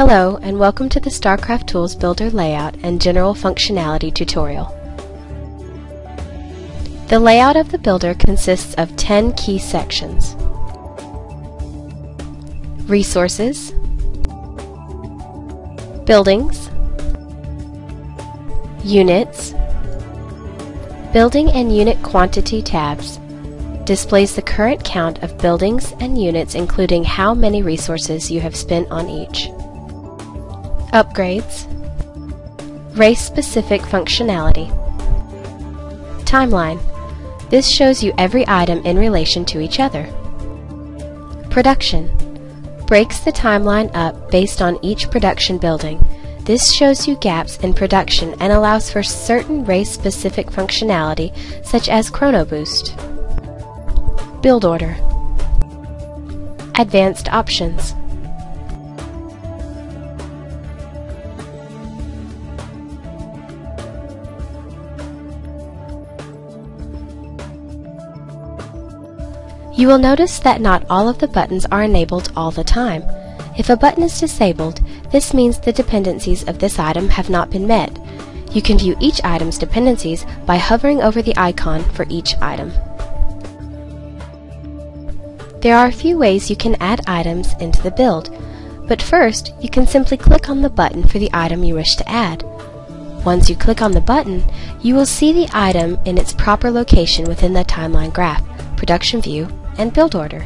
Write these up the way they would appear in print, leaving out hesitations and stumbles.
Hello and welcome to the StarcraftTools Builder Layout and General Functionality tutorial. The layout of the builder consists of 10 key sections: Resources, Buildings, Units, Building and Unit Quantity tabs displays the current count of buildings and units including how many resources you have spent on each. Upgrades, race-specific functionality. Timeline. This shows you every item in relation to each other. Production. Breaks the timeline up based on each production building. This shows you gaps in production and allows for certain race-specific functionality such as Chrono Boost. Build order. Advanced options. You will notice that not all of the buttons are enabled all the time. If a button is disabled, this means the dependencies of this item have not been met. You can view each item's dependencies by hovering over the icon for each item. There are a few ways you can add items into the build, but first you can simply click on the button for the item you wish to add. Once you click on the button, you will see the item in its proper location within the timeline graph, production view, and build order.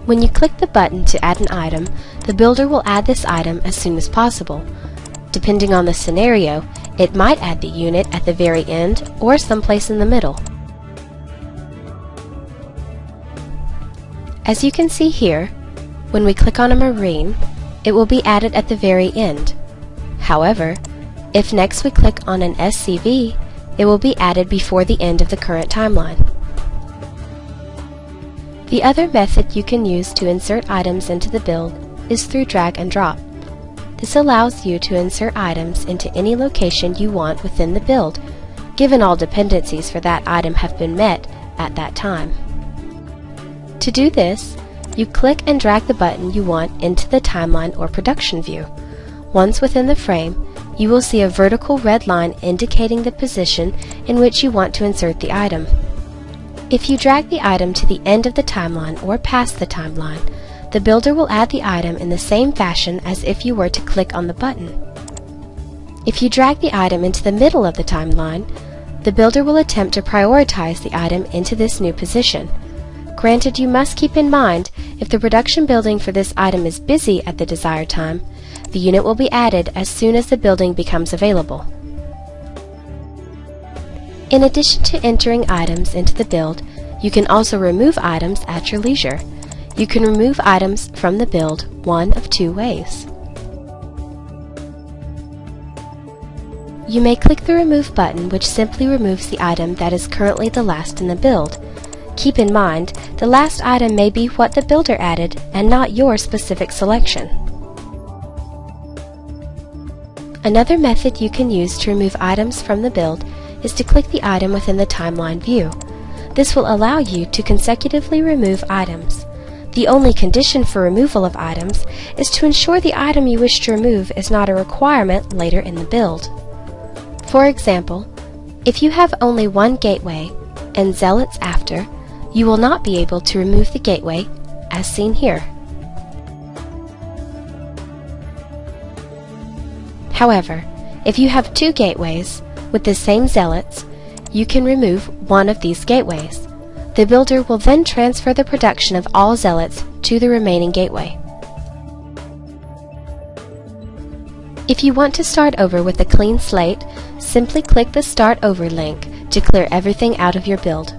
When you click the button to add an item, the builder will add this item as soon as possible. Depending on the scenario, it might add the unit at the very end or someplace in the middle. As you can see here, when we click on a marine, it will be added at the very end. However, if next we click on an SCV, it will be added before the end of the current timeline. The other method you can use to insert items into the build is through drag and drop. This allows you to insert items into any location you want within the build, given all dependencies for that item have been met at that time. To do this, you click and drag the button you want into the timeline or production view. Once within the frame, you will see a vertical red line indicating the position in which you want to insert the item. If you drag the item to the end of the timeline or past the timeline, the builder will add the item in the same fashion as if you were to click on the button. If you drag the item into the middle of the timeline, the builder will attempt to prioritize the item into this new position. Granted, you must keep in mind, if the production building for this item is busy at the desired time, the unit will be added as soon as the building becomes available. In addition to entering items into the build, you can also remove items at your leisure. You can remove items from the build one of two ways. You may click the Remove button, which simply removes the item that is currently the last in the build. Keep in mind, the last item may be what the builder added and not your specific selection. Another method you can use to remove items from the build is to click the item within the timeline view. This will allow you to consecutively remove items. The only condition for removal of items is to ensure the item you wish to remove is not a requirement later in the build. For example, if you have only one gateway and zealots after, you will not be able to remove the gateway as seen here. However, if you have two gateways with the same zealots, you can remove one of these gateways. The builder will then transfer the production of all zealots to the remaining gateway. If you want to start over with a clean slate, simply click the Start Over link to clear everything out of your build.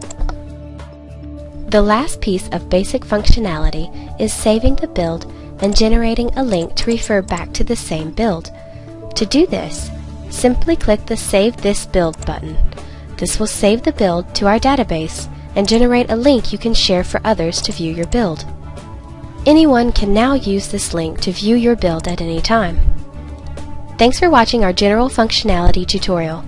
The last piece of basic functionality is saving the build and generating a link to refer back to the same build. To do this, simply click the Save This Build button. This will save the build to our database and generate a link you can share for others to view your build. Anyone can now use this link to view your build at any time. Thanks for watching our general functionality tutorial.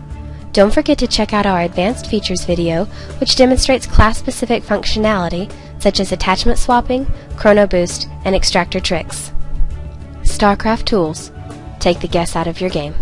Don't forget to check out our advanced features video, which demonstrates class-specific functionality such as attachment swapping, chrono boost, and extractor tricks. StarCraft Tools. Take the guess out of your game.